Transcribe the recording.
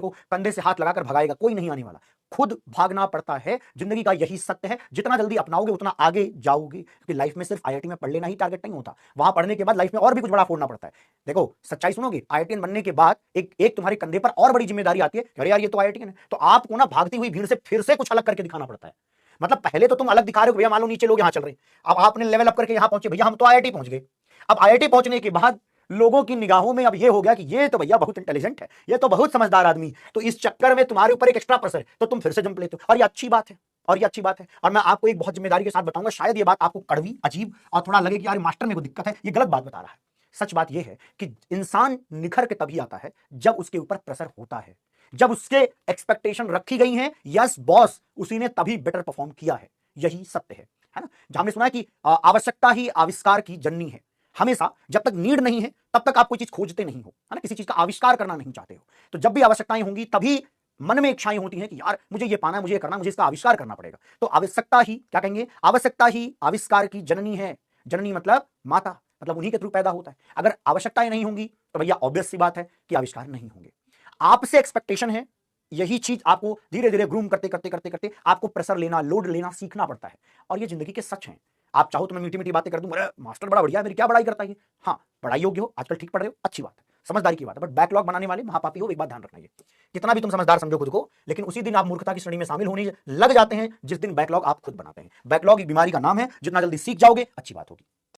को कंधे से हाथ लगाकर भगाएगा, कोई नहीं आने वाला। खुद भागना पड़ता है, जिंदगी का यही सत्य है। जितना जल्दी अपनाओगे उतना आगे जाओगे, क्योंकि लाइफ में सिर्फ आईआईटी में पढ़ लेना ही टारगेट नहीं होता, वहां पढ़ने के बाद लाइफ में और भी कुछ बड़ा फोड़ना पड़ता है। देखो सच्चाई सुनोगे, आईआईटीएन बनने के बाद एक तुम्हारे कंधे पर और बड़ी जिम्मेदारी आती है, अरे यार ये तो आईआईटीएन है, तो आपको ना भागती हुई भीड़ से फिर से कुछ अलग करके दिखाना पड़ता है। मतलब पहले तो तुम अलग दिखा रहे हो, भैया मान लो नीचे लोग यहां चल रहे हैं, अब आपने लेवल अप करके यहां पहुंचे, भैया हम तो आईआईटी पहुंच गए। अब आईआईटी पहुंचने के बाद लोगों की निगाहों में अब ये हो गया कि ये तो भैया बहुत इंटेलिजेंट है, ये तो बहुत समझदार आदमी, तो इस चक्कर में तुम्हारे ऊपर एक एक्स्ट्रा प्रेशर है, तो तुम फिर से जंप लेते हो। और ये अच्छी बात है, और ये अच्छी बात है। और मैं आपको एक बहुत जिम्मेदारी के साथ बताऊंगा, शायद ये बात आपको कड़वी, अजीब और थोड़ा लगे कि यार मास्टर मेरे को दिक्कत है, ये गलत बात बता रहा है। सच बात यह है कि इंसान निखर के तभी आता है जब उसके ऊपर प्रेशर होता है, जब उसके एक्सपेक्टेशन रखी गई हैं, यस बॉस उसी ने तभी बेटर परफॉर्म किया है। यही सत्य है ना। जहां हमने सुना है कि आवश्यकता ही आविष्कार की जननी है। हमेशा जब तक नीड नहीं है तब तक आप कोई चीज खोजते नहीं हो, है ना, किसी चीज का आविष्कार करना नहीं चाहते हो। तो जब भी आवश्यकताएं होंगी तभी मन में इच्छाएं होती हैं कि यार मुझे ये पाना है, मुझे ये करना, मुझे इसका आविष्कार करना पड़ेगा। तो आवश्यकता ही क्या कहेंगे, आवश्यकता ही आविष्कार की जननी है। जननी मतलब माता, मतलब उन्हीं के थ्रू पैदा होता है। अगर आवश्यकताएं नहीं होंगी तो भैया ऑब्वियस सी बात है कि आविष्कार नहीं होंगे। आपसे एक्सपेक्टेशन है, यही चीज आपको धीरे धीरे ग्रूम करते करते करते करते आपको प्रेशर लेना, लोड लेना सीखना पड़ता है। और ये जिंदगी के सच हैं। आप चाहो तो मैं मीठी मीठी बातें कर दूं, अरे मास्टर बड़ा बढ़िया है, मेरी क्या बड़ाई करता है। हाँ पढ़ाई योग्य हो, आजकल ठीक पढ़ रहे हो, अच्छी बात है, समझदारी की बात है, बट बैकलॉग बनाने वाले महापापी हो, एक बात ध्यान रखना। ये कितना भी तुम समझदार समझो खुद को, लेकिन उसी दिन आप मूर्खता की श्रेणी में शामिल होने लग जाते हैं जिस दिन बैकलॉग आप खुद बनाते हैं। बैकलॉग एक बीमारी का नाम है, जितना जल्दी सीख जाओगे अच्छी बात होगी।